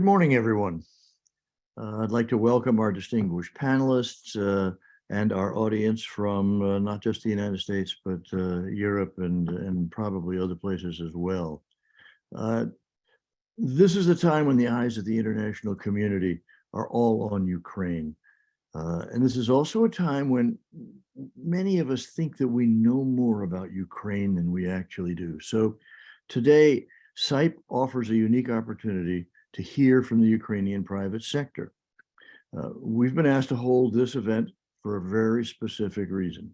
Good morning, everyone. I'd like to welcome our distinguished panelists and our audience from not just the United States, but Europe and probably other places as well. This is a time when the eyes of the international community are all on Ukraine. And this is also a time when many of us think that we know more about Ukraine than we actually do. So today, CIPE offers a unique opportunity to hear from the Ukrainian private sector. We've been asked to hold this event for a very specific reason.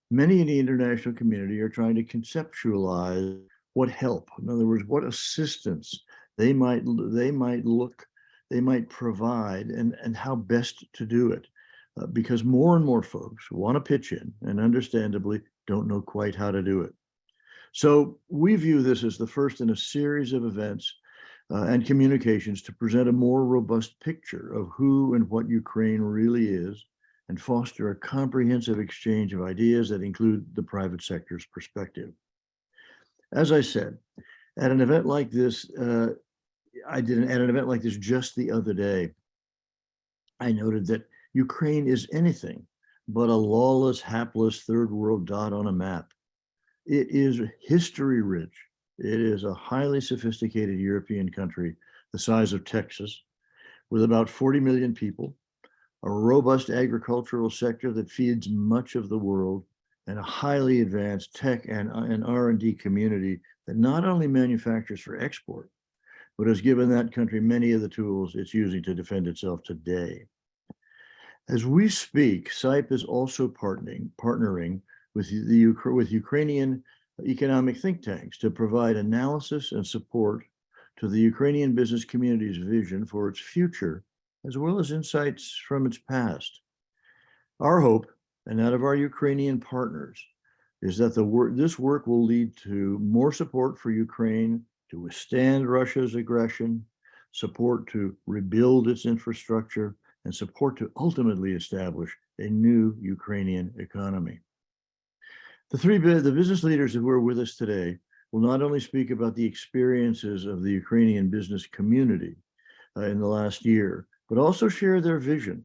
Many in the international community are trying to conceptualize what help, in other words, what assistance they might provide and how best to do it. Because more and more folks want to pitch in and understandably don't know quite how to do it. So we view this as the first in a series of events and communications to present a more robust picture of who and what Ukraine really is and foster a comprehensive exchange of ideas that include the private sector's perspective. As I said, at an event like this, at an event like this just the other day, I noted that Ukraine is anything but a lawless, hapless third world dot on a map. It is history rich. It is a highly sophisticated European country the size of Texas, with about 40 million people, a robust agricultural sector that feeds much of the world, and a highly advanced tech and R&D community that not only manufactures for export, but has given that country many of the tools it's using to defend itself today. As we speak, CIPE is also partnering with Ukrainian economic think tanks to provide analysis and support to the Ukrainian business community's vision for its future, as well as insights from its past. Our hope, and that of our Ukrainian partners, is that this work will lead to more support for Ukraine to withstand Russia's aggression, support to rebuild its infrastructure, and support to ultimately establish a new Ukrainian economy. The business leaders who are with us today will not only speak about the experiences of the Ukrainian business community in the last year, but also share their vision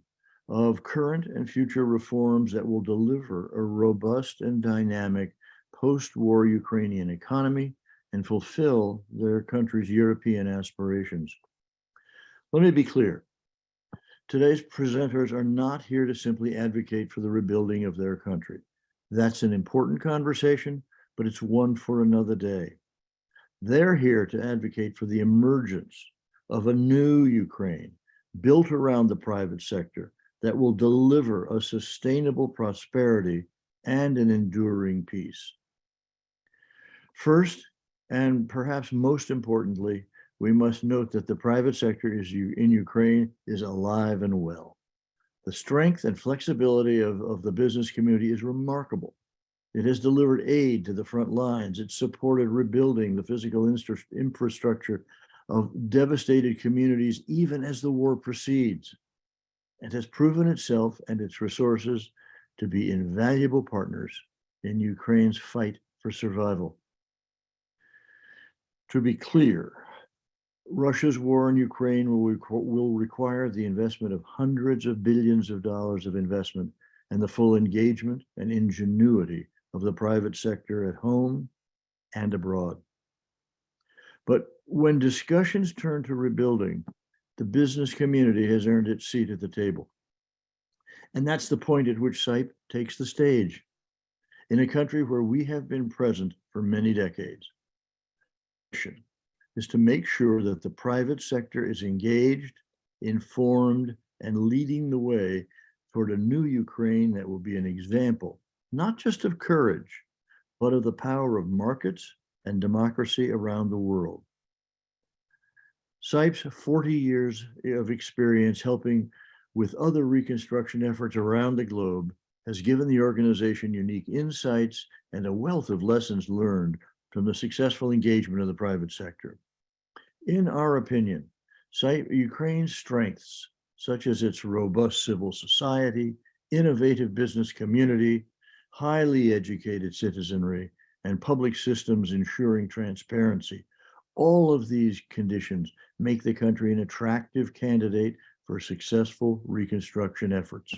of current and future reforms that will deliver a robust and dynamic post-war Ukrainian economy and fulfill their country's European aspirations. Let me be clear. Today's presenters are not here to simply advocate for the rebuilding of their country. That's an important conversation, but it's one for another day. They're here to advocate for the emergence of a new Ukraine built around the private sector that will deliver a sustainable prosperity and an enduring peace. First, and perhaps most importantly, we must note that the private sector in Ukraine is alive and well. The strength and flexibility of the business community is remarkable. It has delivered aid to the front lines. It's supported rebuilding the physical infrastructure of devastated communities even as the war proceeds. It has proven itself and its resources to be invaluable partners in Ukraine's fight for survival. To be clear, Russia's war in Ukraine will require the investment of hundreds of billions of dollars of investment and the full engagement and ingenuity of the private sector at home and abroad. But when discussions turn to rebuilding, the business community has earned its seat at the table. And that's the point at which CIPE takes the stage, in a country where we have been present for many decades. Is to make sure that the private sector is engaged, informed, and leading the way toward a new Ukraine that will be an example, not just of courage, but of the power of markets and democracy around the world. CIPE's 40 years of experience helping with other reconstruction efforts around the globe has given the organization unique insights and a wealth of lessons learned from the successful engagement of the private sector. In our opinion, Ukraine's strengths, such as its robust civil society, innovative business community, highly educated citizenry, and public systems ensuring transparency, All of these conditions make the country an attractive candidate for successful reconstruction efforts.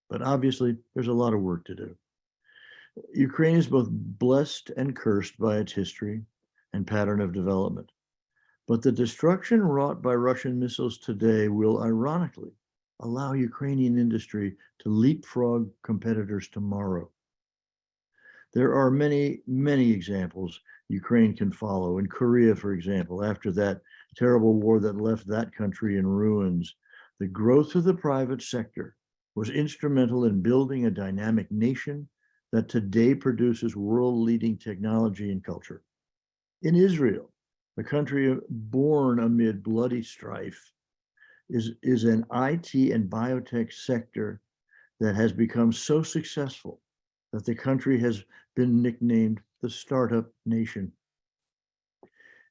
But obviously, there's a lot of work to do. Ukraine is both blessed and cursed by its history and pattern of development. But the destruction wrought by Russian missiles today will ironically allow Ukrainian industry to leapfrog competitors tomorrow. There are many, many examples Ukraine can follow. In Korea, for example, after that terrible war that left that country in ruins, the growth of the private sector was instrumental in building a dynamic nation that today produces world-leading technology and culture. In Israel, a country born amid bloody strife, is an IT and biotech sector that has become so successful that the country has been nicknamed the startup nation.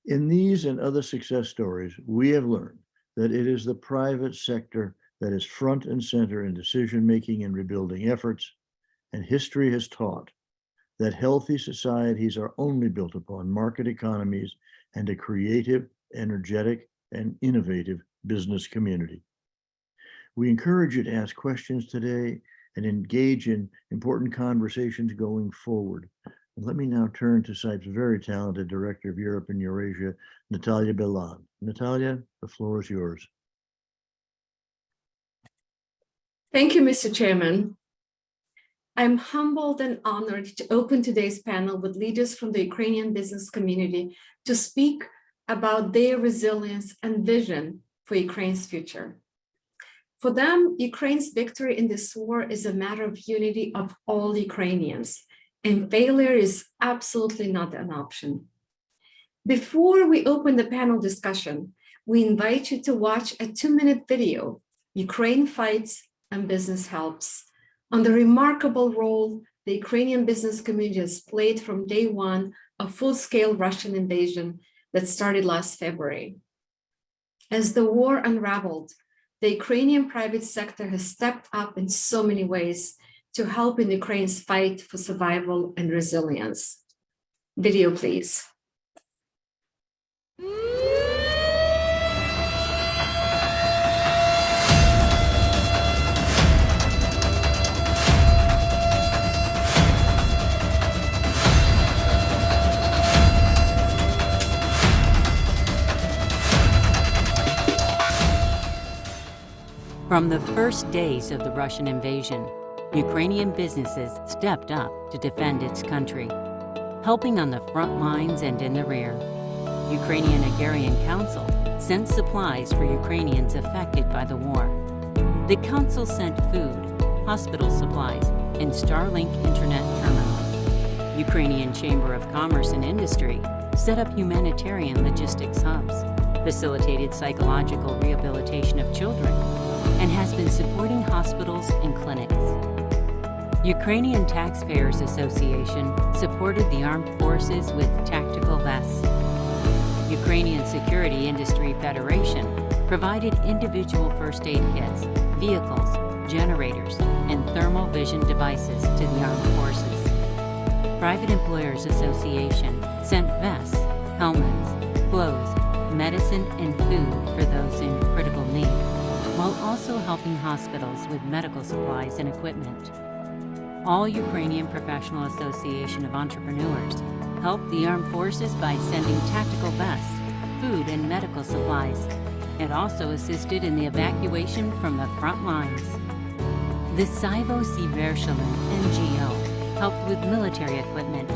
In these and other success stories, we have learned that it is the private sector that is front and center in decision-making and rebuilding efforts, and history has taught that healthy societies are only built upon market economies and a creative, energetic, and innovative business community. We encourage you to ask questions today and engage in important conversations going forward. And let me now turn to CIPE's very talented Director of Europe and Eurasia, Natalia Belan. Natalia, the floor is yours. Thank you, Mr. Chairman. I'm humbled and honored to open today's panel with leaders from the Ukrainian business community to speak about their resilience and vision for Ukraine's future. For them, Ukraine's victory in this war is a matter of unity of all Ukrainians, and failure is absolutely not an option. Before we open the panel discussion, we invite you to watch a 2-minute video, Ukraine Fights and Business Helps, on the remarkable role the Ukrainian business community has played from day one of full-scale Russian invasion that started last February. As the war unraveled, the Ukrainian private sector has stepped up in so many ways to help in Ukraine's fight for survival and resilience. Video, please. From the first days of the Russian invasion, Ukrainian businesses stepped up to defend its country, helping on the front lines and in the rear. Ukrainian Agrarian Council sent supplies for Ukrainians affected by the war. The council sent food, hospital supplies, and Starlink internet terminals. Ukrainian Chamber of Commerce and Industry set up humanitarian logistics hubs, facilitated psychological rehabilitation of children, and has been supporting hospitals and clinics. Ukrainian Taxpayers Association supported the armed forces with tactical vests. Ukrainian Security Industry Federation provided individual first aid kits, vehicles, generators, and thermal vision devices to the armed forces. Private Employers Association sent vests, helmets, clothes, medicine, and food for those in critical need, while also helping hospitals with medical supplies and equipment. All Ukrainian Professional Association of Entrepreneurs helped the armed forces by sending tactical vests, food, and medical supplies. It also assisted in the evacuation from the front lines. The CIPE NGO helped with military equipment,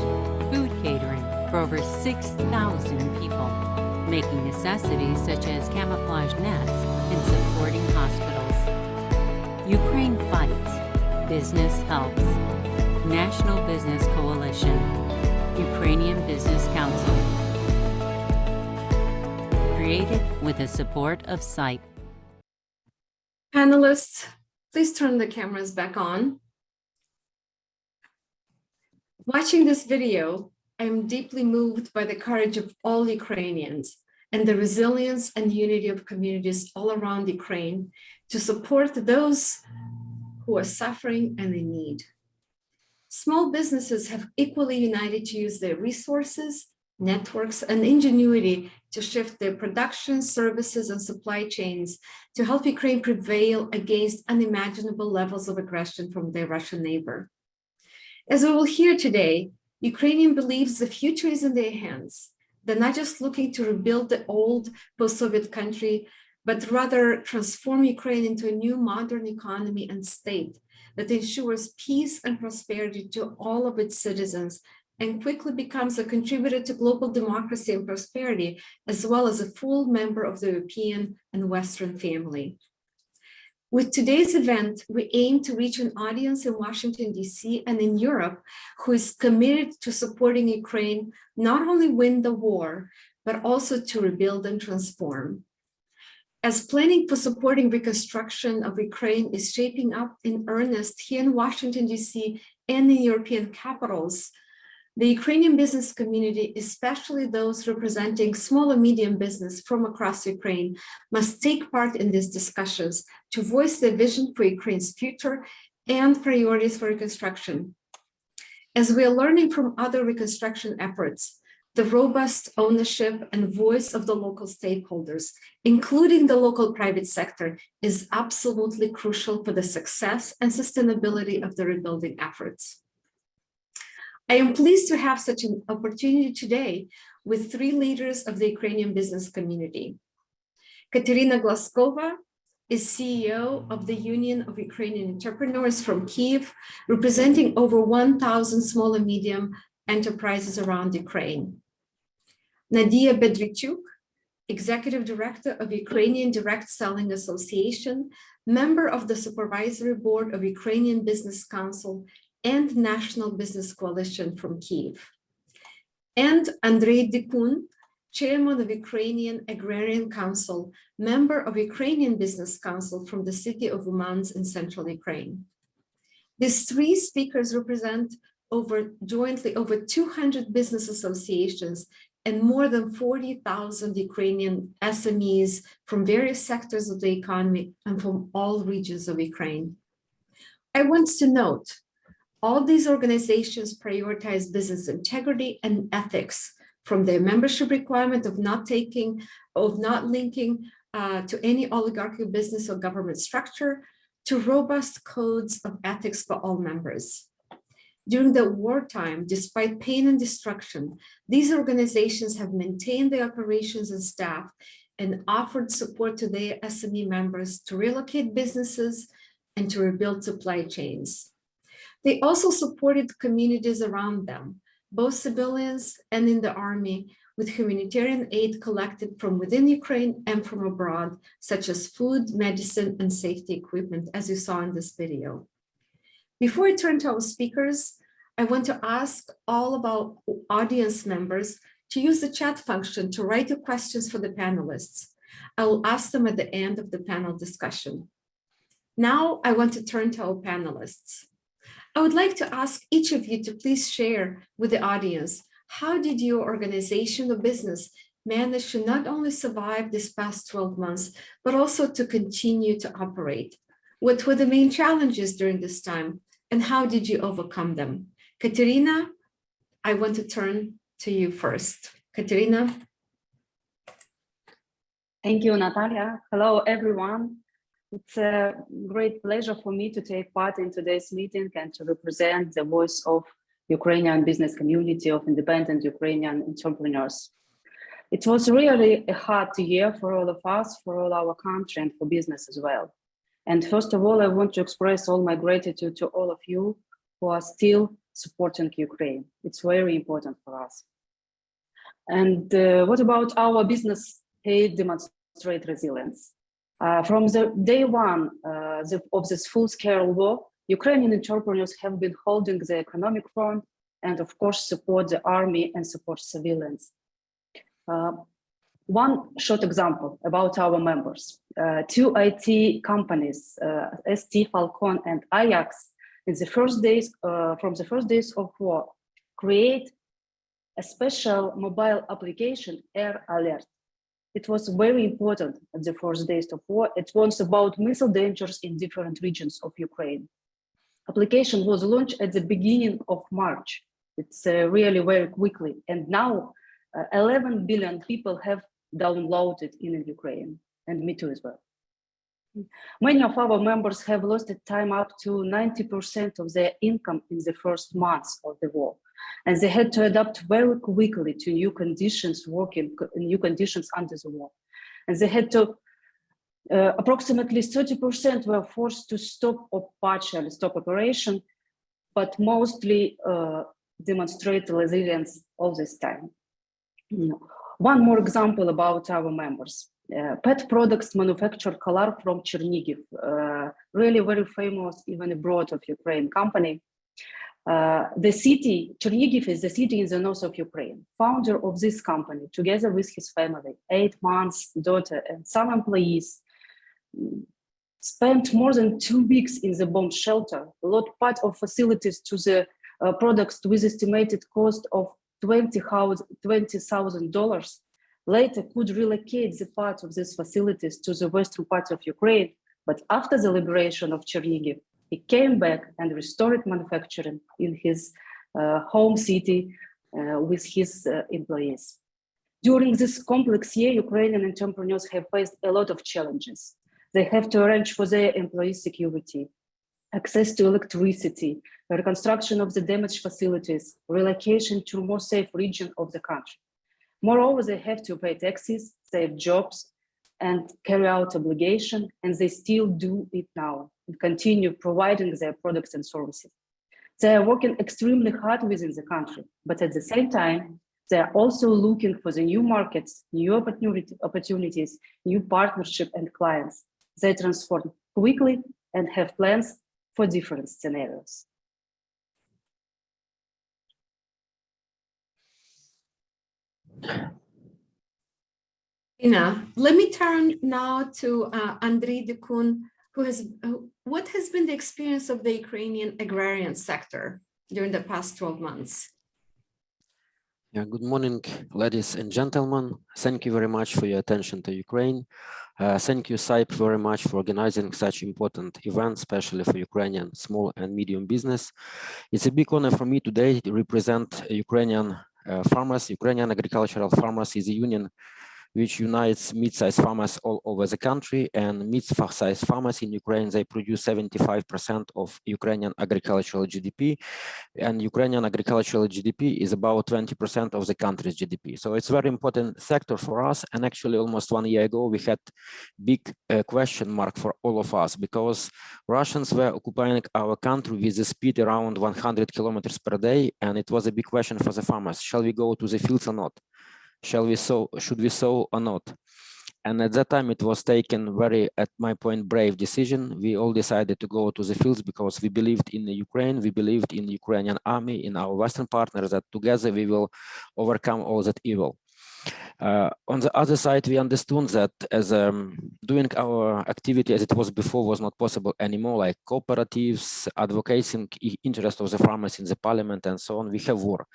food catering for over 6,000 people, making necessities such as camouflage nets and supporting hospitals. Ukraine Fights, Business Helps, National Business Coalition, Ukrainian Business Council. Created with the support of CIPE. Panelists, please turn the cameras back on. Watching this video, I am deeply moved by the courage of all Ukrainians and the resilience and unity of communities all around Ukraine to support those who are suffering and in need. Small businesses have equally united to use their resources networks, and ingenuity to shift their production, services, and supply chains to help Ukraine prevail against unimaginable levels of aggression from their Russian neighbor. As we will hear today, Ukrainian believes the future is in their hands. They're not just looking to rebuild the old post-Soviet country, but rather transform Ukraine into a new modern economy and state that ensures peace and prosperity to all of its citizens and quickly becomes a contributor to global democracy and prosperity, as well as a full member of the European and Western family. With today's event, we aim to reach an audience in Washington, D.C. and in Europe who is committed to supporting Ukraine not only win the war, but also to rebuild and transform. As planning for supporting reconstruction of Ukraine is shaping up in earnest here in Washington, D.C. and in European capitals, the Ukrainian business community, especially those representing small and medium business from across Ukraine, must take part in these discussions to voice their vision for Ukraine's future and priorities for reconstruction. As we are learning from other reconstruction efforts, the robust ownership and voice of the local stakeholders, including the local private sector, is absolutely crucial for the success and sustainability of the rebuilding efforts. I am pleased to have such an opportunity today with three leaders of the Ukrainian business community. Katerina Glaskova is CEO of the Union of Ukrainian Entrepreneurs from Kyiv, representing over 1,000 small and medium enterprises around Ukraine. Nadia Bedrichuk, Executive Director of Ukrainian Direct Selling Association, member of the Supervisory Board of Ukrainian Business Council and National Business Coalition from Kyiv. And Andrei Dikun, Chairman of Ukrainian Agrarian Council, member of Ukrainian Business Council from the city of Umansk in central Ukraine. These three speakers represent jointly over 200 business associations and more than 40,000 Ukrainian SMEs from various sectors of the economy and from all regions of Ukraine. I want to note, all these organizations prioritize business integrity and ethics, from their membership requirement of not linking to any oligarchical business or government structure, to robust codes of ethics for all members. During the wartime, despite pain and destruction, these organizations have maintained their operations and staff and offered support to their SME members to relocate businesses and to rebuild supply chains. They also supported communities around them, both civilians and in the army, with humanitarian aid collected from within Ukraine and from abroad, such as food, medicine, and safety equipment, as you saw in this video. Before I turn to our speakers, I want to ask all of our audience members to use the chat function to write your questions for the panelists. I will ask them at the end of the panel discussion. Now I want to turn to our panelists. I would like to ask each of you to please share with the audience, how did your organization or business manage to not only survive this past 12 months, but also to continue to operate? What were the main challenges during this time, and how did you overcome them? Katerina, I want to turn to you first. Katerina. Thank you, Natalia. Hello, everyone. It's a great pleasure for me to take part in today's meeting and to represent the voice of Ukrainian business community of independent Ukrainian entrepreneurs. It was really a hard year for all of us, for all our country, and for business as well. And first of all, I want to express all my gratitude to all of you who are still supporting Ukraine. It's very important for us. And what about our business aid demonstrate resilience? From the day one of this full-scale war, Ukrainian entrepreneurs have been holding the economic front and, of course, support the army and support civilians. One short example about our members. Two IT companies, ST Falcon and Ajax, from the first days of war, create a special mobile application, Air Alert. It was very important at the first days of war. It was about missile dangers in different regions of Ukraine. Application was launched at the beginning of March. It's really very quickly. And now 11 billion people have downloaded in Ukraine, and me too as well. Many of our members have lost time up to 90% of their income in the first months of the war, and they had to adapt very quickly to new conditions, working in new conditions under the war. And they had to, approximately 30% were forced to stop or partially stop operation, but mostly demonstrate resilience all this time. One more example about our members. Pet products manufacturer Color from Chernihiv, really very famous even abroad of Ukraine company. The city, Chernihiv is the city in the north of Ukraine. Founder of this company, together with his family, 8 months, daughter, and some employees, spent more than 2 weeks in the bomb shelter, lot part of facilities to the products with estimated cost of $20,000. Later could relocate the part of these facilities to the western part of Ukraine, but after the liberation of Chernihiv, he came back and restored manufacturing in his home city with his employees. During this complex year, Ukrainian entrepreneurs have faced a lot of challenges. They have to arrange for their employees' security, access to electricity, reconstruction of the damaged facilities, relocation to a more safe region of the country. Moreover, they have to pay taxes, save jobs, and carry out obligation, and they still do it now and continue providing their products and services. They are working extremely hard within the country, but at the same time, they are also looking for the new markets, new opportunities, new partnership and clients. They transform quickly and have plans for different scenarios. Ina, let me turn now to Andriy Dekun, what has been the experience of the Ukrainian agrarian sector during the past 12 months? Yeah, good morning, ladies and gentlemen. Thank you very much for your attention to Ukraine. Thank you, CIPE, very much for organizing such important event, especially for Ukrainian small and medium business. It's a big honor for me today to represent Ukrainian farmers. Ukrainian agricultural farmers is a union which unites mid-sized farmers all over the country, and mid-sized farmers in Ukraine, they produce 75% of Ukrainian agricultural GDP, and Ukrainian agricultural GDP is about 20% of the country's GDP. So it's a very important sector for us, and actually almost 1 year ago, we had big question mark for all of us, because Russians were occupying our country with a speed around 100 kilometers per day, and it was a big question for the farmers. Shall we go to the fields or not? Shall we sow, should we sow or not? And at that time, it was taken very, at my point, brave decision. We all decided to go to the fields because we believed in the Ukraine, we believed in the Ukrainian army, in our Western partners, that together we will overcome all that evil. On the other side, we understood that as doing our activity as it was before was not possible anymore, like cooperatives, advocating interest of the farmers in the parliament and so on, we have war.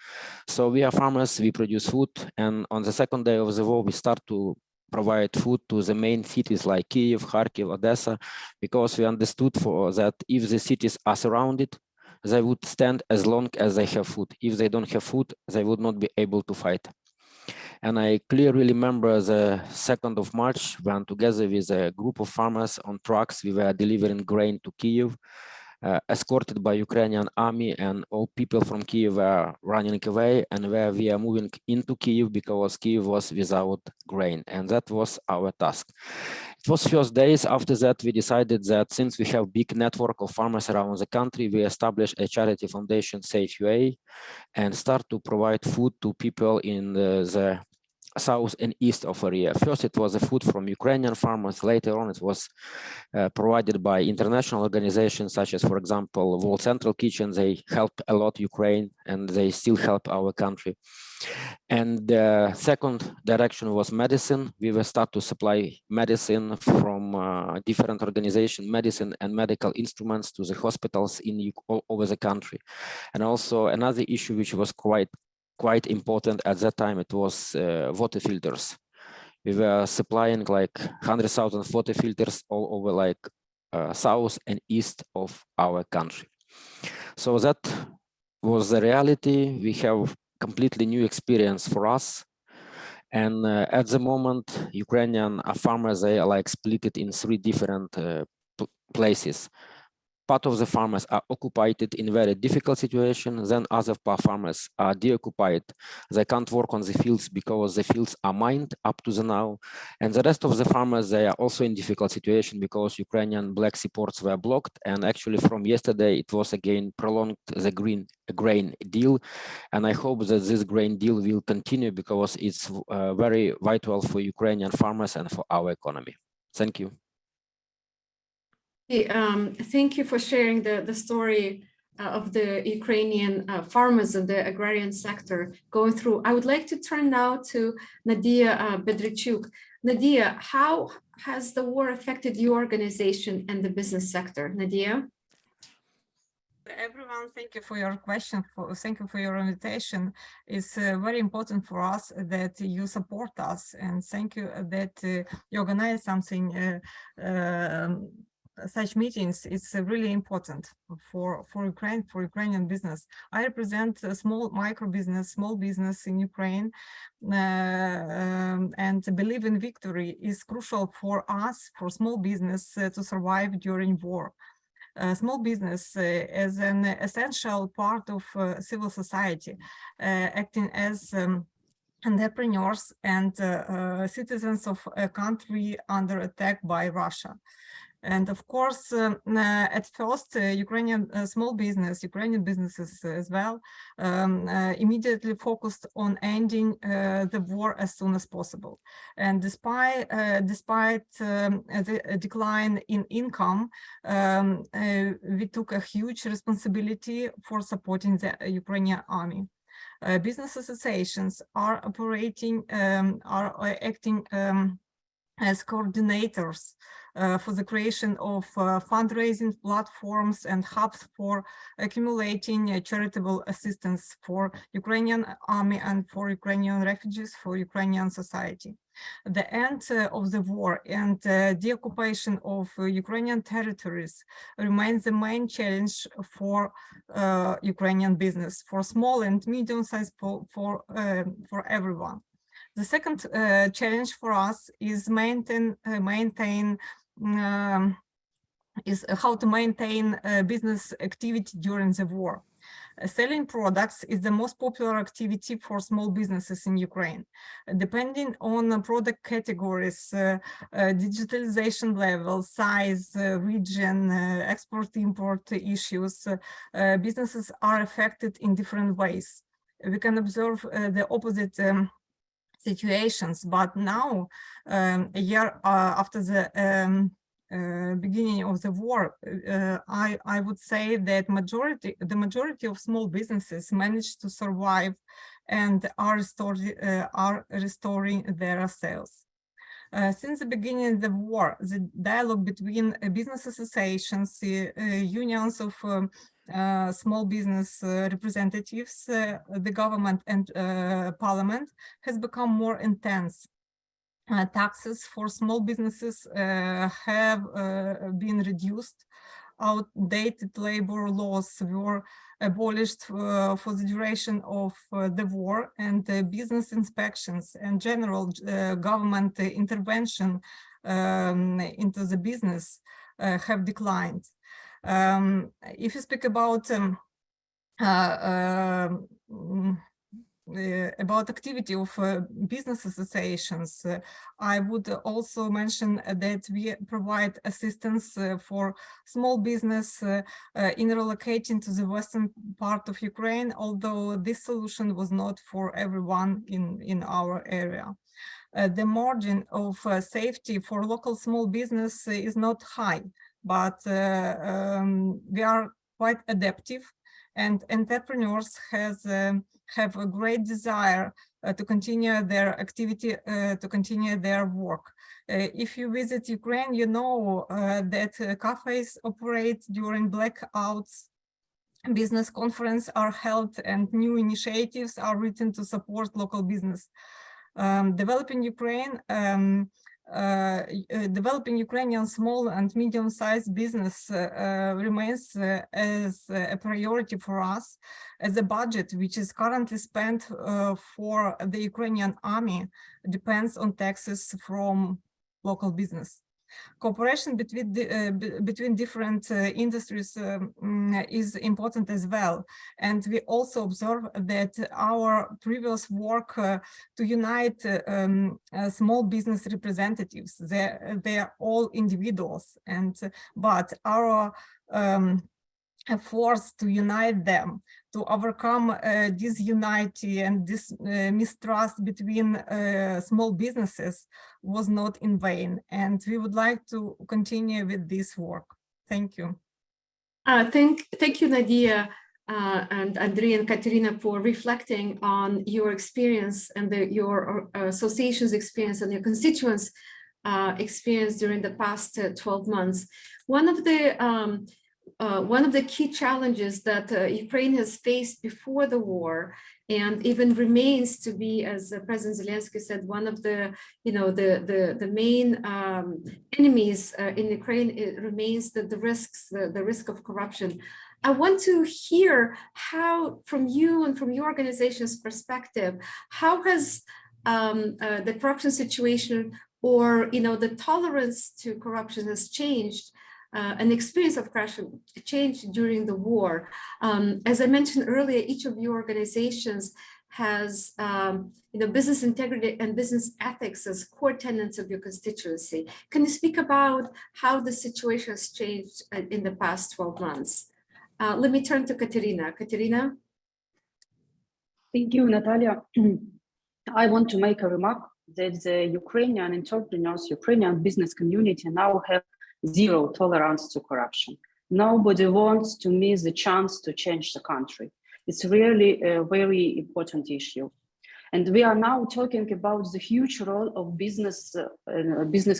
So we are farmers, we produce food, and on the second day of the war, we start to provide food to the main cities like Kyiv, Kharkiv, Odessa, because we understood that if the cities are surrounded, they would stand as long as they have food. If they don't have food, they would not be able to fight. And I clearly remember the 2nd of March when together with a group of farmers on trucks, we were delivering grain to Kyiv, escorted by Ukrainian army, and all people from Kyiv were running away, and where we are moving into Kyiv because Kyiv was without grain, and that was our task. It was first days. After that, we decided that since we have big network of farmers around the country, we established a charity foundation, Safe UA, and start to provide food to people in the south and east of area. First, it was the food from Ukrainian farmers. Later on, it was provided by international organizations such as, for example, World Central Kitchen. They helped a lot Ukraine, and they still help our country. And the second direction was medicine. We will start to supply medicine from different organizations, medicine and medical instruments to the hospitals in all over the country. And also another issue which was quite important at that time, it was water filters. We were supplying like 100,000 water filters all over like south and east of our country. So that was the reality. We have completely new experience for us. And at the moment, Ukrainian farmers, they are like split in 3 different places. Part of the farmers are occupied in very difficult situation, then other farmers are deoccupied. They can't work on the fields because the fields are mined up to the now. And the rest of the farmers, they are also in difficult situation because Ukrainian Black Sea ports were blocked. And actually from yesterday, it was again prolonged the grain deal. And I hope that this grain deal will continue because it's very vital for Ukrainian farmers and for our economy. Thank you. Thank you for sharing the story of the Ukrainian farmers and the agrarian sector going through. I would like to turn now to Nadia Bedrichuk. Nadia, how has the war affected your organization and the business sector? Nadia? Everyone, thank you for your question. Thank you for your invitation. It's very important for us that you support us, and thank you that you organize something such meetings. It's really important for Ukraine, for Ukrainian business. I represent a small business in Ukraine, and believe in victory is crucial for us, for small business to survive during war. Small business is an essential part of civil society, acting as entrepreneurs and citizens of a country under attack by Russia. And of course, at first, Ukrainian Ukrainian businesses as well, immediately focused on ending the war as soon as possible. And despite the decline in income, we took a huge responsibility for supporting the Ukrainian army. Business associations are acting as coordinators for the creation of fundraising platforms and hubs for accumulating charitable assistance for Ukrainian army and for Ukrainian refugees, for Ukrainian society. The end of the war and the occupation of Ukrainian territories remains the main challenge for Ukrainian business, for small and medium-sized, for everyone. The second challenge for us is how to maintain business activity during the war. Selling products is the most popular activity for small businesses in Ukraine. Depending on product categories, digitalization level, size, region, export-import issues, businesses are affected in different ways. We can observe the opposite situations, but now, a year after the beginning of the war, I would say that the majority of small businesses managed to survive and are restoring their sales. Since the beginning of the war, the dialogue between business associations, unions of small business representatives, the government and parliament has become more intense. Taxes for small businesses have been reduced. Outdated labor laws were abolished for the duration of the war, and business inspections and general government intervention into the business have declined. If you speak about activity of business associations, I would also mention that we provide assistance for small business in relocating to the western part of Ukraine, although this solution was not for everyone in our area. The margin of safety for local small business is not high, but we are quite adaptive, and entrepreneurs have a great desire to continue their activity, to continue their work. If you visit Ukraine, you know that cafes operate during blackouts, business conferences are held, and new initiatives are written to support local business. Developing Ukraine developing Ukrainian small and medium-sized business remains as a priority for us, as a budget which is currently spent for the Ukrainian army depends on taxes from local business. Cooperation between different industries is important as well. And we also observe that our previous work to unite small business representatives, they are all individuals, but our efforts to unite them, to overcome disunity and this mistrust between small businesses was not in vain. And we would like to continue with this work. Thank you. Thank you, Nadia and Andrei and Katerina, for reflecting on your experience and your association's experience and your constituents' experience during the past 12 months. One of the key challenges that Ukraine has faced before the war, and even remains to be, as President Zelensky said, one of the main enemies in Ukraine, it remains the risk of corruption. I want to hear how, from you and from your organization's perspective, how has the corruption situation, or the tolerance to corruption has changed, an experience of corruption changed during the war. As I mentioned earlier, each of your organizations has business integrity and business ethics as core tenets of your constituency. Can you speak about how the situation has changed in the past 12 months? Let me turn to Katerina. Katerina? Thank you, Natalia. I want to make a remark that the Ukrainian entrepreneurs, Ukrainian business community now have zero tolerance to corruption. Nobody wants to miss the chance to change the country. It's really a very important issue. And we are now talking about the huge role of business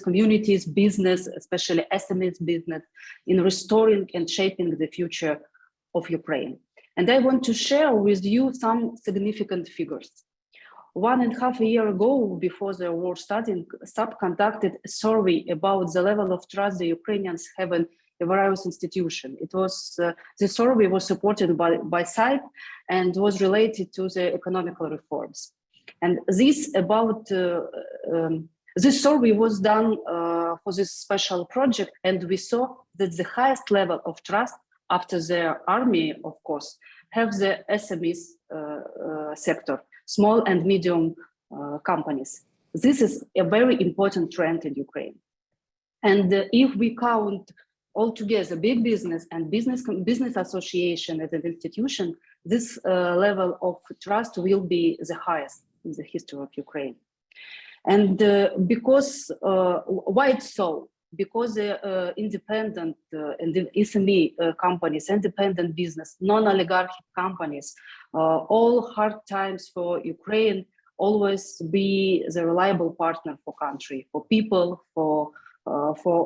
communities, business, especially SMEs business, in restoring and shaping the future of Ukraine. And I want to share with you some significant figures. 1.5 years ago, before the war started, CIPE conducted a survey about the level of trust the Ukrainians have in various institutions. It was the survey was supported by CIPE and was related to the economical reforms. And this survey was done for this special project, and we saw that the highest level of trust after the army, of course, have the SMEs sector, small and medium companies. This is a very important trend in Ukraine. And if we count altogether big business and business association as an institution, this level of trust will be the highest in the history of Ukraine. And because, why it's so? Because the independent and the SME companies, independent business, non-oligarchic companies, all hard times for Ukraine always be the reliable partner for country, for people, for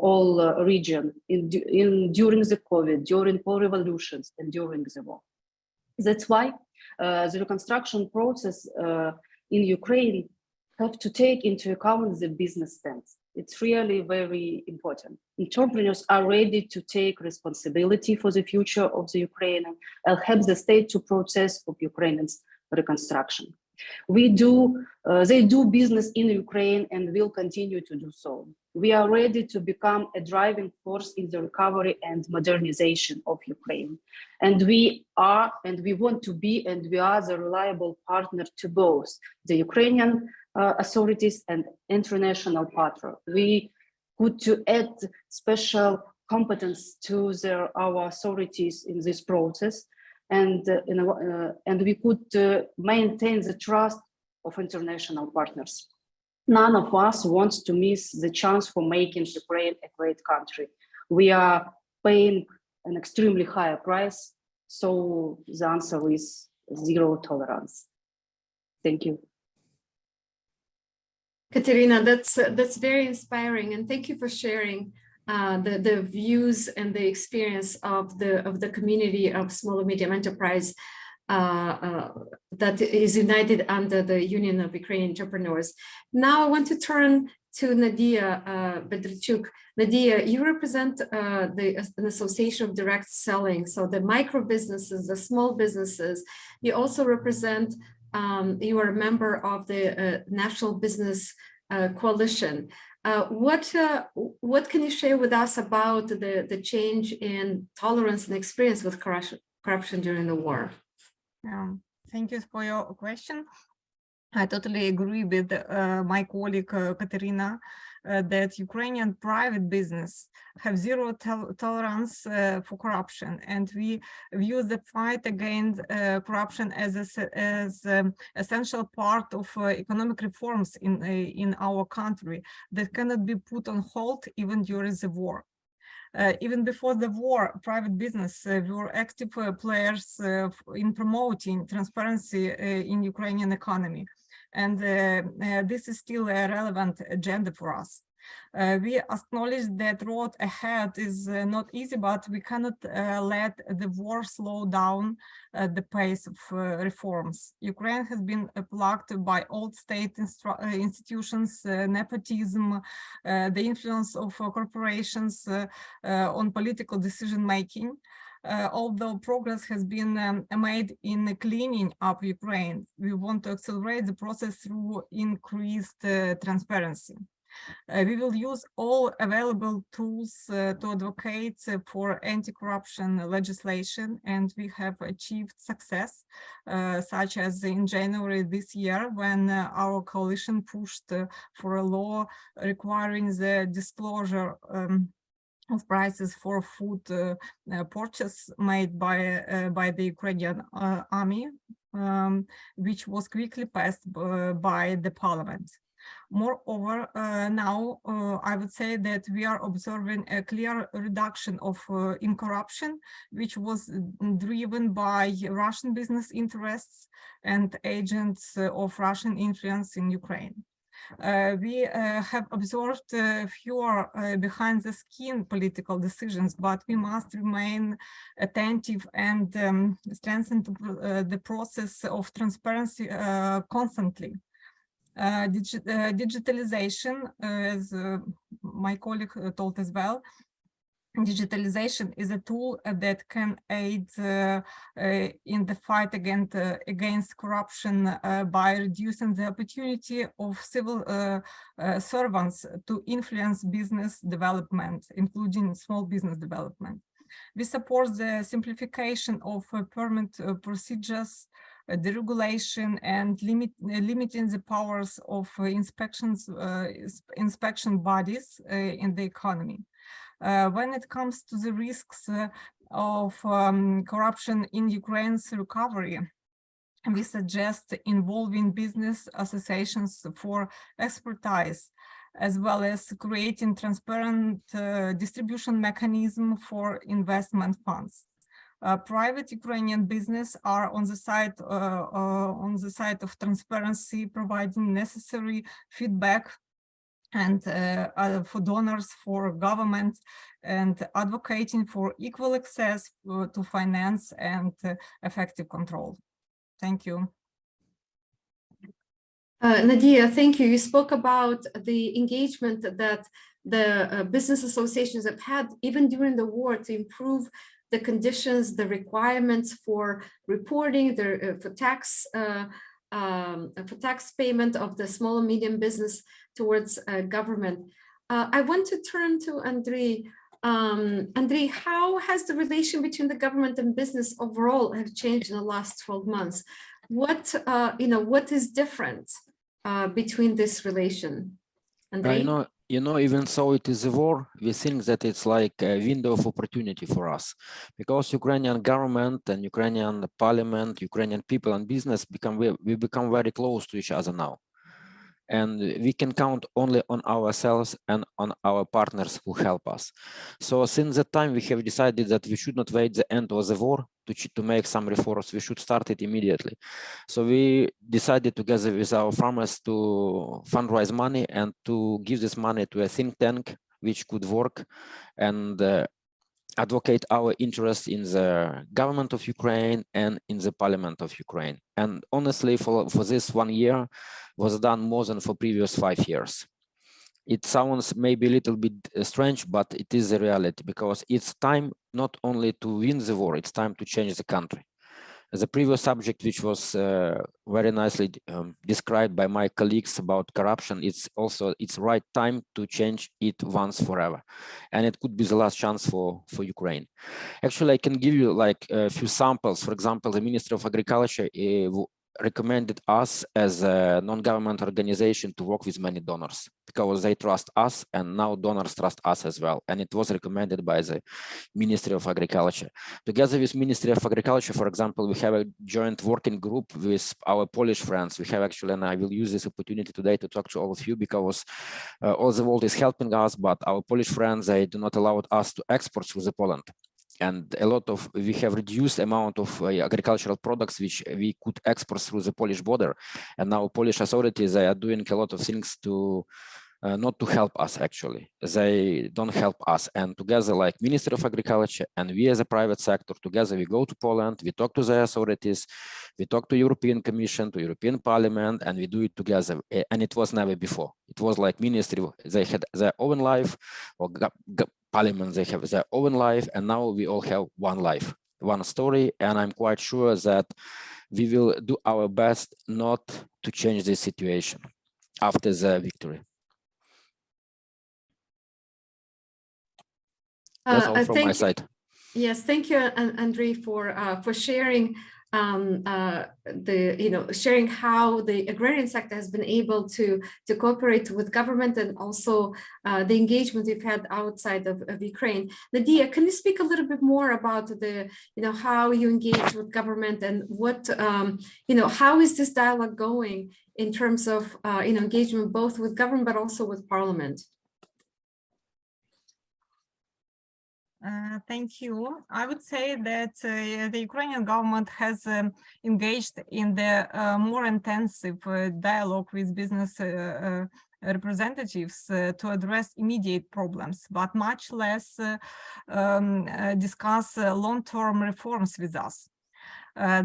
all region during the COVID, during all revolutions, and during the war. That's why the reconstruction process in Ukraine have to take into account the business stance. It's really very important. Entrepreneurs are ready to take responsibility for the future of the Ukraine and help the state to process of Ukrainians' reconstruction. They do business in Ukraine and will continue to do so. We are ready to become a driving force in the recovery and modernization of Ukraine. And we are, and we want to be, and we are the reliable partner to both the Ukrainian authorities and international partner. We could to add special competence to our authorities in this process, and we could maintain the trust of international partners. None of us wants to miss the chance for making Ukraine a great country. We are paying an extremely high price, so the answer is zero tolerance. Thank you. Katerina, that's very inspiring, and thank you for sharing the views and the experience of the community of small and medium enterprise that is united under the Union of Ukrainian Entrepreneurs. Now I want to turn to Nadia Bedrechuk. Nadia, you represent an association of direct selling, so the micro businesses, the small businesses. You also represent, you are a member of the National Business Coalition. What can you share with us about the change in tolerance and experience with corruption during the war? Thank you for your question. I totally agree with my colleague Katerina that Ukrainian private business have zero tolerance for corruption, and we view the fight against corruption as essential part of economic reforms in our country that cannot be put on hold even during the war. Even before the war, private business were active players in promoting transparency in Ukrainian economy. And this is still a relevant agenda for us. We acknowledge that road ahead is not easy, but we cannot let the war slow down the pace of reforms. Ukraine has been plagued by old state institutions, nepotism, the influence of corporations on political decision-making. Although progress has been made in cleaning up Ukraine, we want to accelerate the process through increased transparency. We will use all available tools to advocate for anti-corruption legislation, and we have achieved success, such as in January this year, when our coalition pushed for a law requiring the disclosure of prices for food purchase made by the Ukrainian army, which was quickly passed by the parliament. Moreover, now I would say that we are observing a clear reduction of in corruption, which was driven by Russian business interests and agents of Russian influence in Ukraine. We have observed fewer behind-the-skin political decisions, but we must remain attentive and strengthen the process of transparency constantly. Digitalization, as my colleague told as well, digitalization is a tool that can aid in the fight against corruption by reducing the opportunity of civil servants to influence business development, including small business development. We support the simplification of permit procedures, deregulation, and limiting the powers of inspection bodies in the economy. When it comes to the risks of corruption in Ukraine's recovery, we suggest involving business associations for expertise, as well as creating transparent distribution mechanism for investment funds. Private Ukrainian business are on the side of transparency, providing necessary feedback and for donors, for government, and advocating for equal access to finance and effective control. Thank you. Nadia, thank you. You spoke about the engagement that the business associations have had even during the war to improve the conditions, the requirements for reporting, for tax payment of the small and medium business towards government. I want to turn to Andrei. Andrei, how has the relation between the government and business overall have changed in the last 12 months? What is different between this relation? Andrei? Even though it is a war, we think that it's like a window of opportunity for us, because Ukrainian government and Ukrainian parliament, Ukrainian people and business we become very close to each other now. And we can count only on ourselves and on our partners who help us. So since that time, we have decided that we should not wait the end of the war to make some reforms. We should start it immediately. So we decided together with our farmers to fundraise money and to give this money to a think tank which could work and advocate our interest in the government of Ukraine and in the parliament of Ukraine. And honestly, for this 1 year was done more than for previous 5 years. It sounds maybe a little bit strange, but it is a reality, because it's time not only to win the war, it's time to change the country. The previous subject, which was very nicely described by my colleagues about corruption, it's right time to change it once forever. And it could be the last chance for Ukraine. Actually, I can give you like a few samples. For example, the Ministry of Agriculture recommended us as a non-government organization to work with many donors, because they trust us, and now donors trust us as well. And it was recommended by the Ministry of Agriculture. Together with Ministry of Agriculture, for example, we have a joint working group with our Polish friends. We have actually, and I will use this opportunity today to talk to all of you, because all the world is helping us, but our Polish friends, they do not allow us to export through the Poland. And we have reduced amount of agricultural products which we could export through the Polish border. And now Polish authorities, they are doing a lot of things to not to help us, actually. They don't help us. And together, like Ministry of Agriculture and we as a private sector, together we go to Poland, we talk to the authorities, we talk to European Commission, to European Parliament, and we do it together. And it was never before. It was like Ministry, they had their own life, or Parliament, they have their own life, and now we all have one life, one story. And I'm quite sure that we will do our best not to change this situation after the victory. That's all from my side. Yes, thank you, Andrei, for sharing sharing how the agrarian sector has been able to cooperate with government, and also the engagement we've had outside of Ukraine. Nadia, can you speak a little bit more about the how you engage with government, and what how is this dialogue going in terms of engagement both with government but also with parliament? Thank you. I would say that the Ukrainian government has engaged in the more intensive dialogue with business representatives to address immediate problems, but much less discuss long-term reforms with us.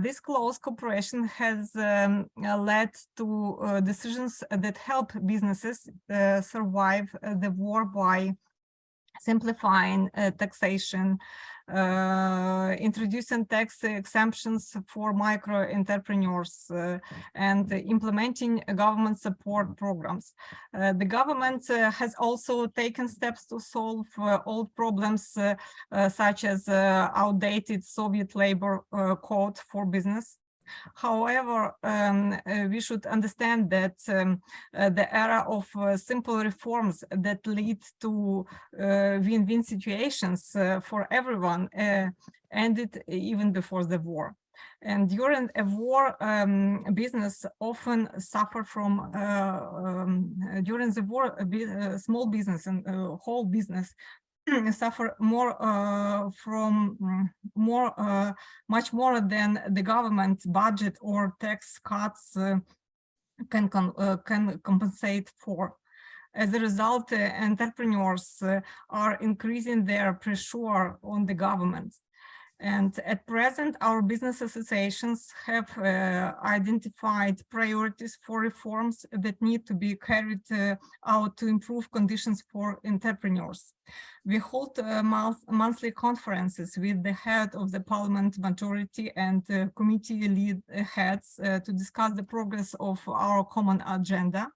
This close cooperation has led to decisions that help businesses survive the war by simplifying taxation, introducing tax exemptions for micro entrepreneurs, and implementing government support programs. The government has also taken steps to solve old problems such as outdated Soviet labor code for business. However, we should understand that the era of simple reforms that lead to win-win situations for everyone ended even before the war. And during a war, business often suffer from, during the war, small business and whole business suffer more much more than the government budget or tax cuts can compensate for. As a result, entrepreneurs are increasing their pressure on the government. And at present, our business associations have identified priorities for reforms that need to be carried out to improve conditions for entrepreneurs. We hold monthly conferences with the head of the parliament majority and committee lead heads to discuss the progress of our common agenda.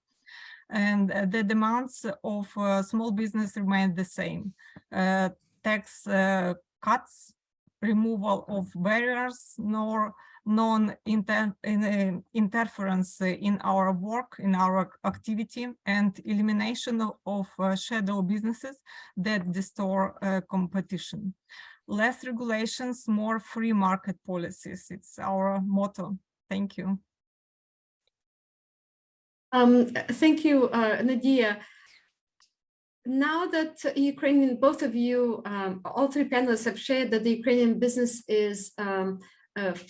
And the demands of small business remain the same. Tax cuts, removal of barriers, nor non-interference in our work, in our activity, and elimination of shadow businesses that distort competition. Less regulations, more free market policies. It's our motto. Thank you. Thank you, Nadia. Now that Ukrainian, both of you, all three panelists have shared that the Ukrainian business is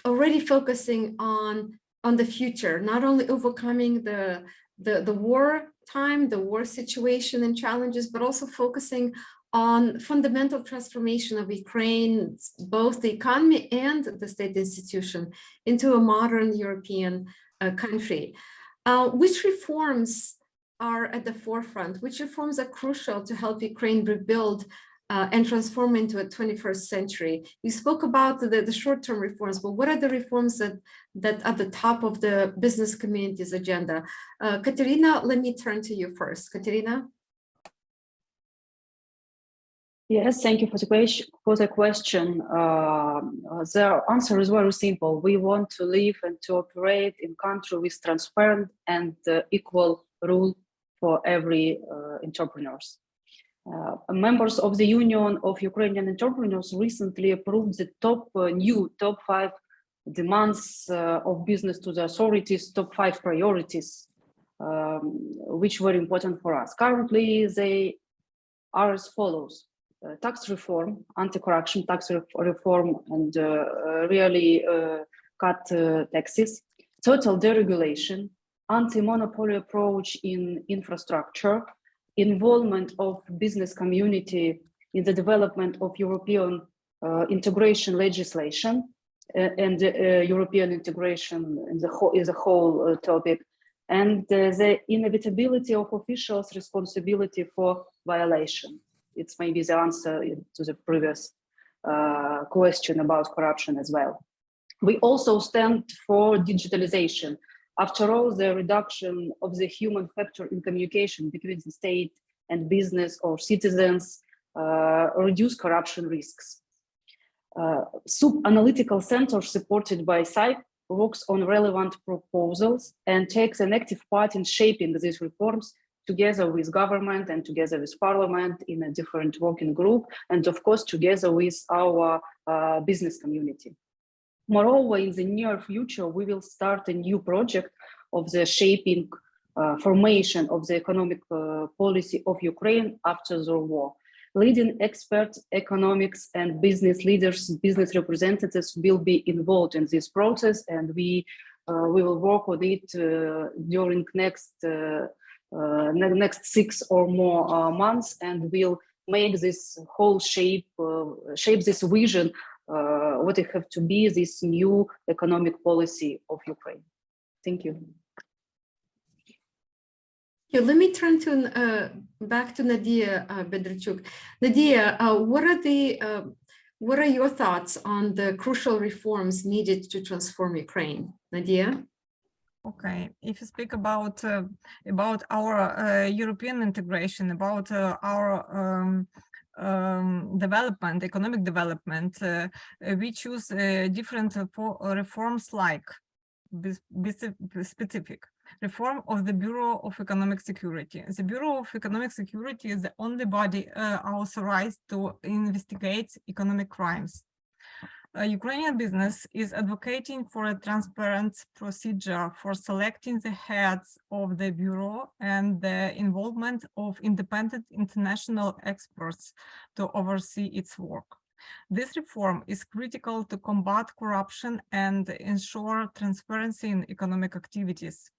already focusing on the future, not only overcoming the war time, the war situation and challenges, but also focusing on fundamental transformation of Ukraine, both the economy and the state institution, into a modern European country. Which reforms are at the forefront? Which reforms are crucial to help Ukraine rebuild and transform into a 21st century? You spoke about the short-term reforms, but what are the reforms that are at the top of the business community's agenda? Katerina, let me turn to you first. Katerina? Yes, thank you for the question. The answer is very simple. We want to live and to operate in a country with transparent and equal rule for every entrepreneurs. Members of the Union of Ukrainian Entrepreneurs recently approved the new top 5 demands of business to the authorities, top 5 priorities, which were important for us. Currently, they are as follows. Tax reform, anti-corruption tax reform, and really cut taxes, total deregulation, anti-monopoly approach in infrastructure, involvement of business community in the development of European integration legislation and European integration in the whole topic, and the inevitability of officials' responsibility for violation. It's maybe the answer to the previous question about corruption as well. We also stand for digitalization. After all, the reduction of the human factor in communication between the state and business or citizens reduce corruption risks. Sub-analytical center supported by CIPE works on relevant proposals and takes an active part in shaping these reforms together with government and together with parliament in a different working group, and of course together with our business community. Moreover, in the near future, we will start a new project of the shaping formation of the economic policy of Ukraine after the war. Leading experts, economics and business leaders, business representatives will be involved in this process, and we will work on it during next 6 or more months, and we'll make this whole shape this vision what it have to be this new economic policy of Ukraine. Thank you. Let me turn to back to Nadia Bedrechuk. Nadia, what are your thoughts on the crucial reforms needed to transform Ukraine? Nadia? Okay, if you speak about our European integration, about our development, economic development, we choose different reforms like specific reform of the Bureau of Economic Security. The Bureau of Economic Security is the only body authorized to investigate economic crimes. Ukrainian business is advocating for a transparent procedure for selecting the heads of the Bureau and the involvement of independent international experts to oversee its work. This reform is critical to combat corruption and ensure transparency in economic activities.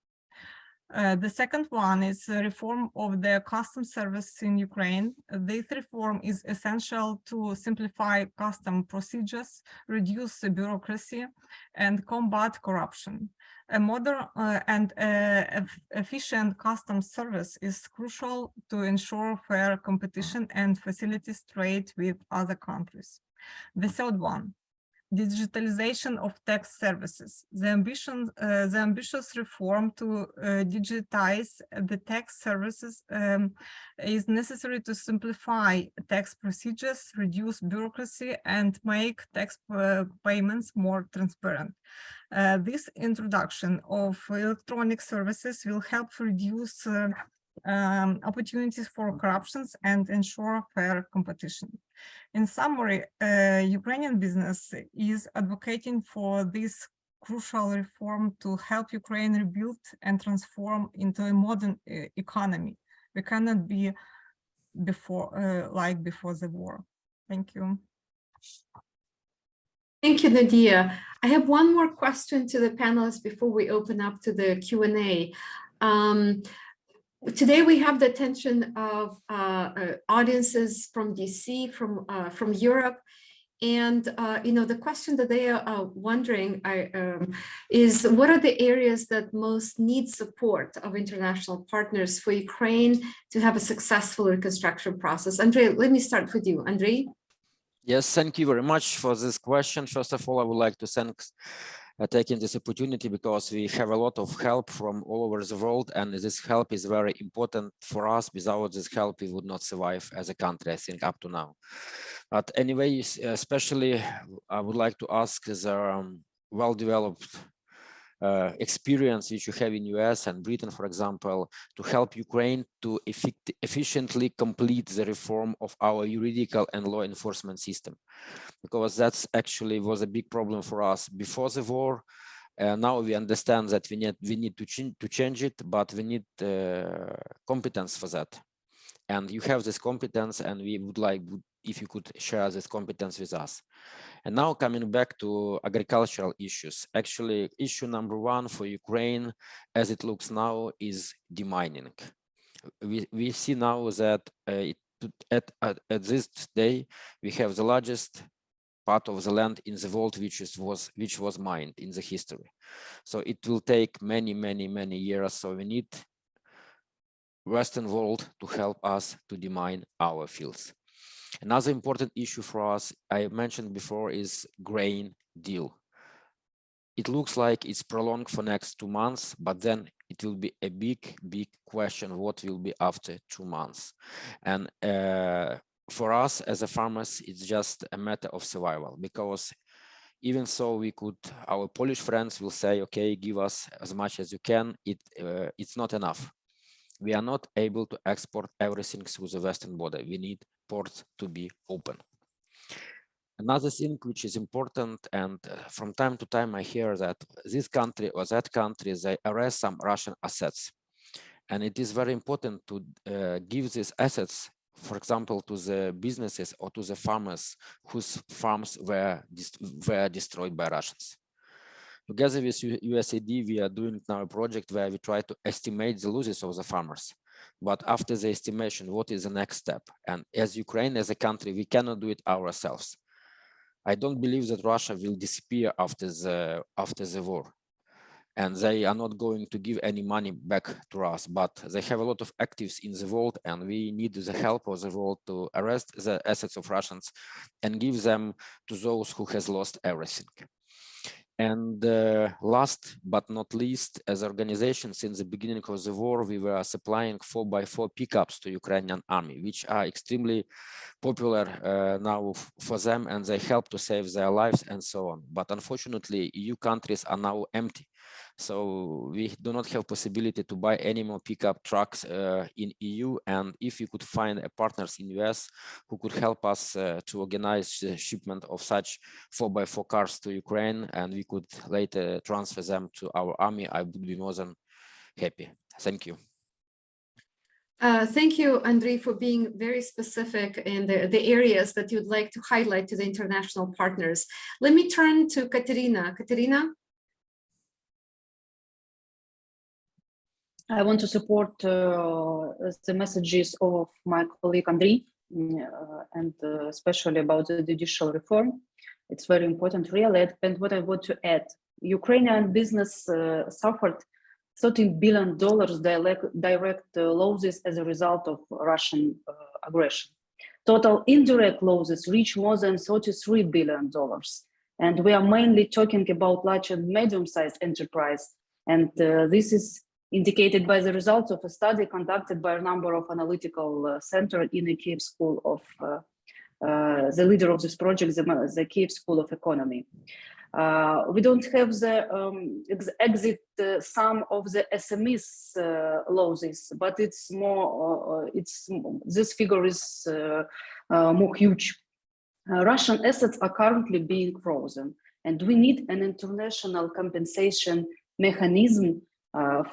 The second one is a reform of the customs service in Ukraine. This reform is essential to simplify custom procedures, reduce bureaucracy, and combat corruption. A modern and efficient customs service is crucial to ensure fair competition and facilitate trade with other countries. The third one, digitalization of tax services. The ambitious reform to digitize the tax services is necessary to simplify tax procedures, reduce bureaucracy, and make tax payments more transparent. This introduction of electronic services will help reduce opportunities for corruptions and ensure fair competition. In summary, Ukrainian business is advocating for this crucial reform to help Ukraine rebuild and transform into a modern economy. We cannot be like before the war. Thank you. Thank you, Nadia. I have one more question to the panelists before we open up to the Q&A. Today we have the attention of audiences from DC, from Europe, And the question that they are wondering is, what are the areas that most need support of international partners for Ukraine to have a successful reconstruction process? Andrei, let me start with you. Andrei? Yes, thank you very much for this question. First of all, I would like to thank taking this opportunity because we have a lot of help from all over the world, and this help is very important for us. Without this help, we would not survive as a country, I think, up to now. But anyway, especially I would like to ask the well-developed experience which you have in US and Britain, for example, to help Ukraine to efficiently complete the reform of our juridical and law enforcement system, because that's actually was a big problem for us before the war. Now we understand that we need to change it, but we need competence for that. And you have this competence, and we would like if you could share this competence with us. And now coming back to agricultural issues, actually issue number one for Ukraine, as it looks now, is demining. We see now that at this day, we have the largest part of the land in the world which was mined in the history. So it will take many years. So we need Western world to help us to demine our fields. Another important issue for us, I mentioned before, is grain deal. It looks like it's prolonged for next 2 months, but then it will be a big question what will be after 2 months. And for us as a farmers, it's just a matter of survival, because even so we could, our Polish friends will say, okay, give us as much as you can. It's not enough. We are not able to export everything through the western border. We need ports to be open. Another thing which is important, and from time to time I hear that this country or that country, they arrest some Russian assets. And it is very important to give these assets, for example, to the businesses or to the farmers whose farms were destroyed by Russians. Together with USAID, we are doing now a project where we try to estimate the losses of the farmers. But after the estimation, what is the next step? And as Ukraine, as a country, we cannot do it ourselves. I don't believe that Russia will disappear after the war. And they are not going to give any money back to us, but they have a lot of actives in the world, and we need the help of the world to arrest the assets of Russians and give them to those who has lost everything. And last but not least, as an organization, since the beginning of the war, we were supplying 4x4 pickups to Ukrainian army, which are extremely popular now for them, and they help to save their lives and so on. But unfortunately, EU countries are now empty. So we do not have possibility to buy any more pickup trucks in EU. And if we could find partners in US who could help us to organize the shipment of such 4x4 cars to Ukraine, and we could later transfer them to our army, I would be more than happy. Thank you. Thank you, Andrei, for being very specific in the areas that you'd like to highlight to the international partners. Let me turn to Katerina. Katerina? I want to support the messages of my colleague Andrei, and especially about the judicial reform. It's very important, really. And what I want to add, Ukrainian business suffered $13 billion direct losses as a result of Russian aggression. Total indirect losses reach more than $33 billion. And we are mainly talking about large and medium-sized enterprise. And this is indicated by the results of a study conducted by a number of analytical centers in the Kyiv School of, the leader of this project, the Kyiv School of Economy. We don't have the exit sum of the SMEs losses, but it's more, this figure is more huge. Russian assets are currently being frozen, and we need an international compensation mechanism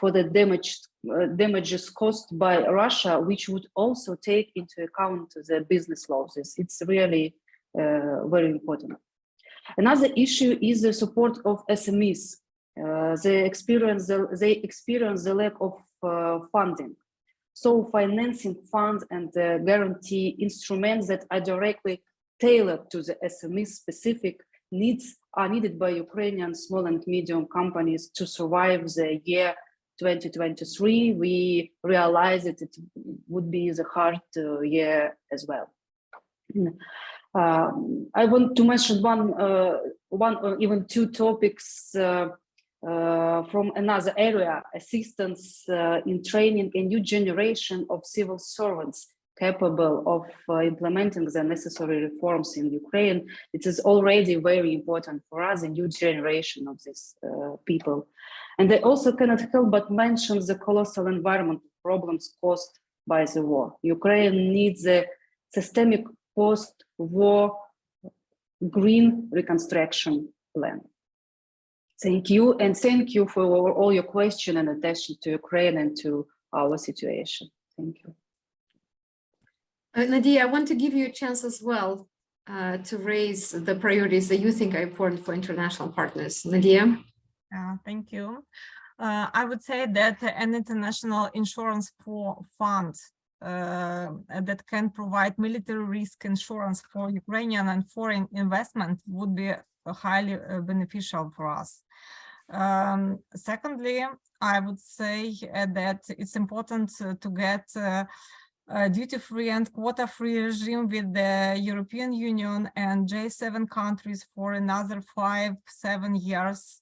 for the damages caused by Russia, which would also take into account the business losses. It's really very important. Another issue is the support of SMEs. They experience the lack of funding. So financing funds and guarantee instruments that are directly tailored to the SME specific needs are needed by Ukrainian small and medium companies to survive the year 2023. We realize that it would be the hard year as well. I want to mention one or even two topics from another area: assistance in training a new generation of civil servants capable of implementing the necessary reforms in Ukraine. It is already very important for us, a new generation of these people. And I also cannot help but mention the colossal environmental problems caused by the war. Ukraine needs a systemic post-war green reconstruction plan. Thank you, and thank you for all your questions and attention to Ukraine and to our situation. Thank you. Nadia, I want to give you a chance as well to raise the priorities that you think are important for international partners. Nadia? Thank you. I would say that an international insurance fund that can provide military risk insurance for Ukrainian and foreign investment would be highly beneficial for us. Secondly, I would say that it's important to get duty-free and quota-free regime with the European Union and J7 countries for another 5-7 years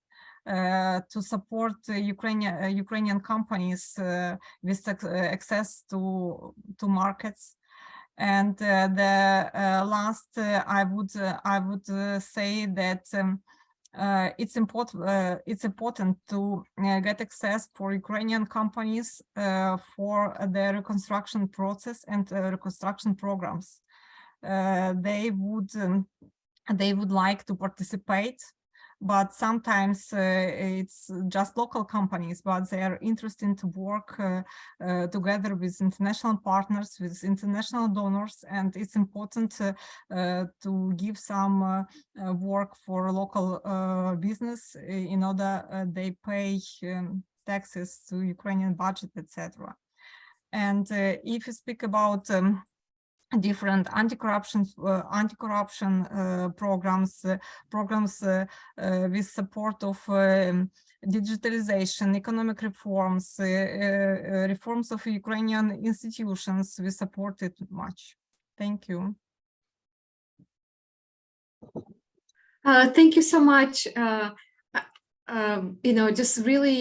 to support Ukrainian companies with access to markets. And the last, I would say that it's important to get access for Ukrainian companies for the reconstruction process and reconstruction programs. They would like to participate, but sometimes it's just local companies, but they are interested to work together with international partners, with international donors, and it's important to give some work for local business in order they pay taxes to Ukrainian budget, etc. And if you speak about different anti-corruption programs with support of digitalization, economic reforms, reforms of Ukrainian institutions, we support it much. Thank you. Thank you so much. Just really,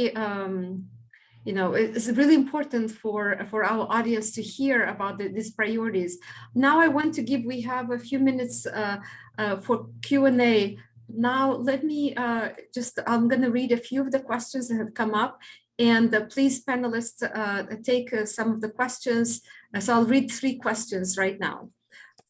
it's really important for our audience to hear about these priorities. Now we have a few minutes for Q&A. Now let me I'm going to read a few of the questions that have come up, and please panelists take some of the questions. So I'll read 3 questions right now.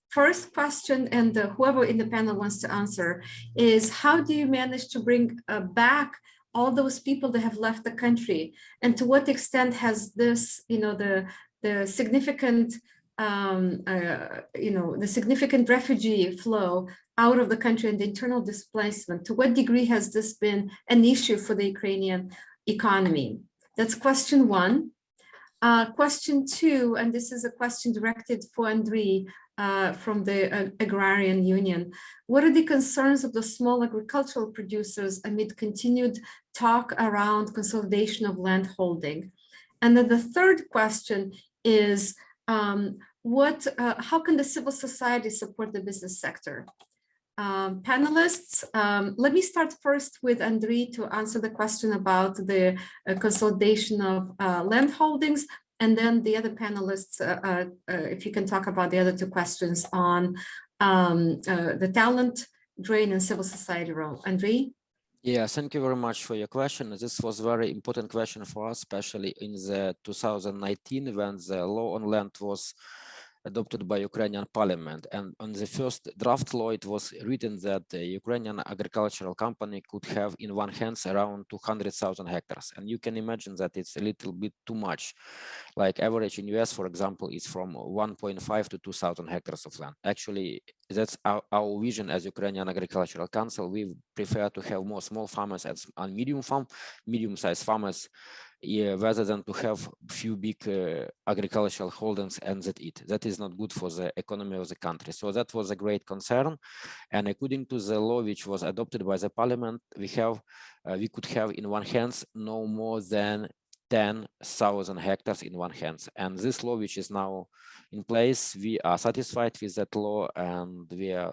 First question, and whoever in the panel wants to answer, is how do you manage to bring back all those people that have left the country, and to what extent has this, the significant, the significant refugee flow out of the country and the internal displacement, to what degree has this been an issue for the Ukrainian economy? That's question 1. Question 2, and this is a question directed for Andriy from the Agrarian Union. What are the concerns of the small agricultural producers amid continued talk around consolidation of land holding? And then the third question is, how can the civil society support the business sector? Panelists, let me start first with Andriy to answer the question about the consolidation of land holdings, and then the other panelists, if you can talk about the other 2 questions on the talent drain and civil society role. Andriy? Yeah, thank you very much for your question. This was a very important question for us, especially in the 2019 when the law on land was adopted by Ukrainian parliament. And on the first draft law, it was written that the Ukrainian agricultural company could have in one hand around 200,000 hectares. And you can imagine that it's a little bit too much. Like average in US, for example, is from 1.5 to 2,000 hectares of land. Actually, that's our vision as Ukrainian Agricultural Council. We prefer to have more small farmers and medium-sized farmers rather than to have few big agricultural holdings and that's it. That is not good for the economy of the country. So that was a great concern. And according to the law which was adopted by the parliament, we could have in one hand no more than 10,000 hectares in one hand. And this law, which is now in place, we are satisfied with that law, and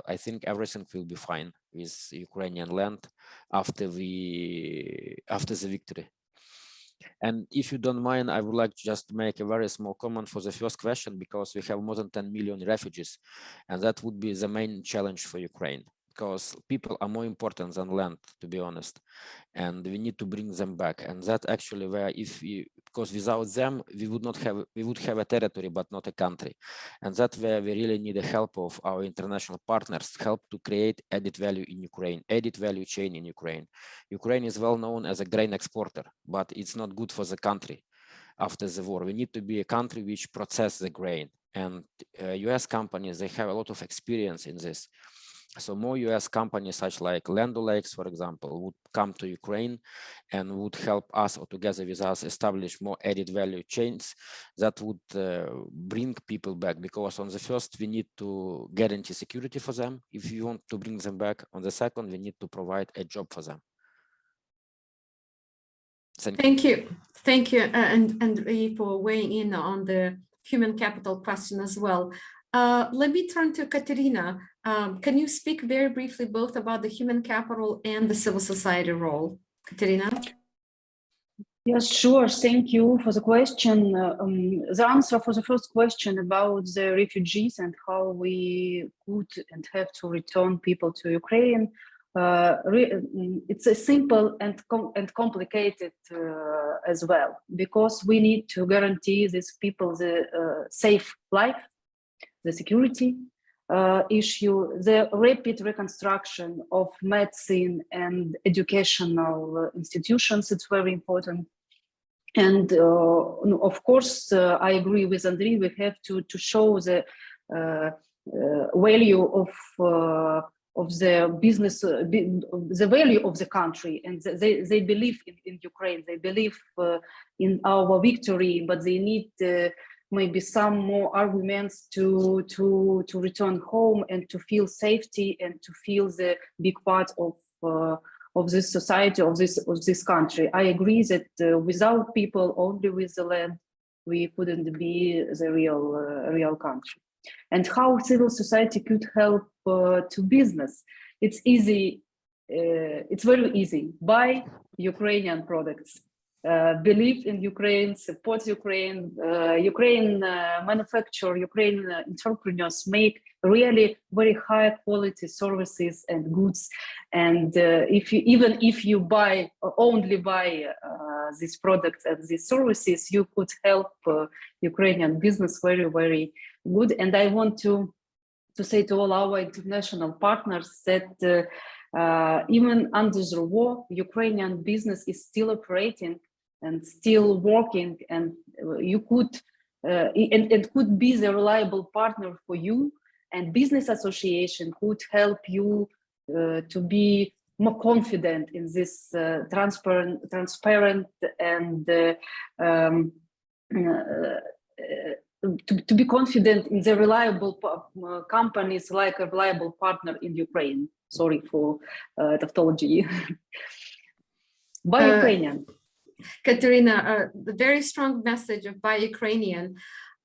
I think everything will be fine with Ukrainian land after the victory. And if you don't mind, I would like to just make a very small comment for the first question, because we have more than 10 million refugees, and that would be the main challenge for Ukraine, because people are more important than land, to be honest, and we need to bring them back. And that actually where because without them, we would have a territory, but not a country. And that's where we really need the help of our international partners, help to create added value in Ukraine, added value chain in Ukraine. Ukraine is well known as a grain exporter, but it's not good for the country after the war. We need to be a country which processes the grain. And US companies, they have a lot of experience in this. So more US companies, such like Land O'Lakes, for example, would come to Ukraine and would help us, or together with us, establish more added value chains that would bring people back. Because on the first, we need to guarantee security for them if you want to bring them back. On the second, we need to provide a job for them. Thank you. Thank you, and for weighing in on the human capital question as well. Let me turn to Katerina. Can you speak very briefly both about the human capital and the civil society role? Katerina? Yes, sure. Thank you for the question. The answer for the first question about the refugees and how we could and have to return people to Ukraine, it's a simple and complicated as well, because we need to guarantee these people the safe life, the security issue, the rapid reconstruction of medicine and educational institutions. It's very important. And of course, I agree with Andriy, we have to show the value of the business, the value of the country, and they believe in Ukraine, they believe in our victory, but they need maybe some more arguments to return home and to feel safety and to feel the big part of this society, of this country. I agree that without people, only with the land, we couldn't be the real country. And how civil society could help to business? It's easy. It's very easy. Buy Ukrainian products. Believe in Ukraine, support Ukraine, Ukraine manufacture, Ukraine entrepreneurs make really very high quality services and goods. And even if you only buy these products and these services, you could help Ukrainian business very, very good. And I want to say to all our international partners that even under the war, Ukrainian business is still operating and still working, and you could and could be the reliable partner for you, and business association could help you to be more confident in this transparent and to be confident in the reliable companies, like a reliable partner in Ukraine. Sorry for tautology. Buy Ukrainian. Katerina, the very strong message of Buy Ukrainian.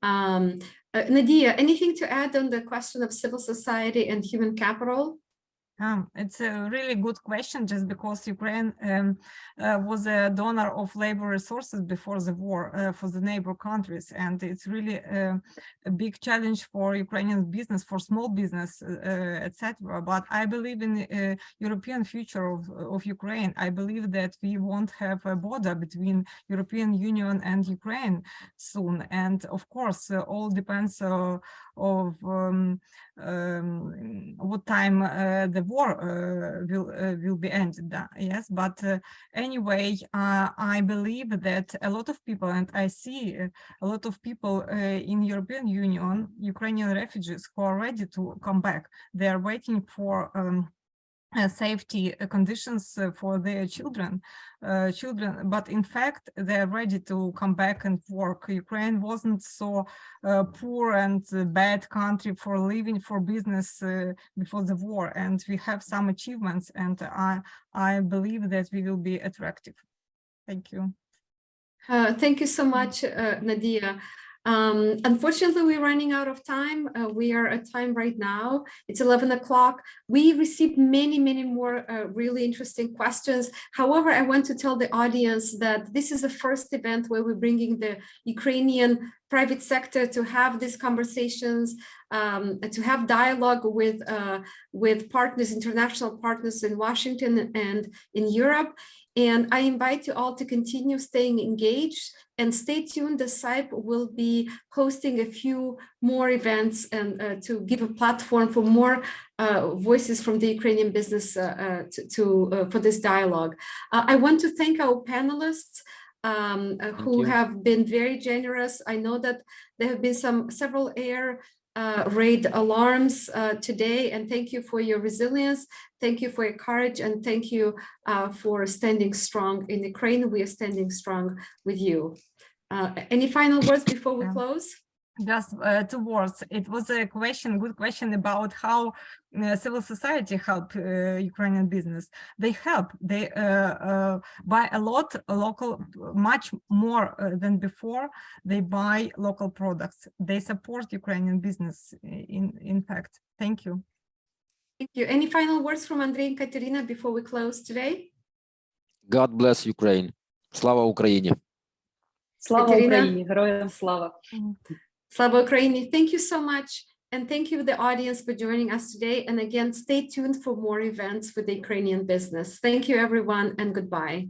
Nadia, anything to add on the question of civil society and human capital? It's a really good question, just because Ukraine was a donor of labor resources before the war for the neighbor countries, and it's really a big challenge for Ukrainian business, for small business, etc. But I believe in the European future of Ukraine. I believe that we won't have a border between European Union and Ukraine soon, and of course, all depends of what time the war will be ended. Yes, but anyway, I believe that a lot of people, and I see a lot of people in European Union, Ukrainian refugees, who are ready to come back. They are waiting for safety conditions for their children, but in fact they're ready to come back and work. Ukraine wasn't so poor and bad country for living, for business before the war, and we have some achievements, and I believe that we will be attractive. Thank you. Thank you so much, Nadia. Unfortunately, we're running out of time. We are at time right now. It's 11 o'clock. We received many more really interesting questions. However, I want to tell the audience that this is the first event where we're bringing the Ukrainian private sector to have these conversations, to have dialogue with partners, international partners in Washington and in Europe. And I invite you all to continue staying engaged and stay tuned. The CIPE will be hosting a few more events and to give a platform for more voices from the Ukrainian business for this dialogue. I want to thank our panelists who have been very generous. I know that there have been several air raid alarms today, and thank you for your resilience. Thank you for your courage, and thank you for standing strong in Ukraine. We are standing strong with you. Any final words before we close? Just 2 words. It was a good question about how civil society help Ukrainian business. They help. They buy a lot local, much more than before. They buy local products. They support Ukrainian business. In fact, thank you. Thank you. Any final words from Andrei and Katerina before we close today? God bless Ukraine. Slava Ukraini. Слава Україні, героям слава. Slava Ukraini. Thank you so much. And thank you, the audience, for joining us today. And again, stay tuned for more events with the Ukrainian business. Thank you, everyone, and goodbye.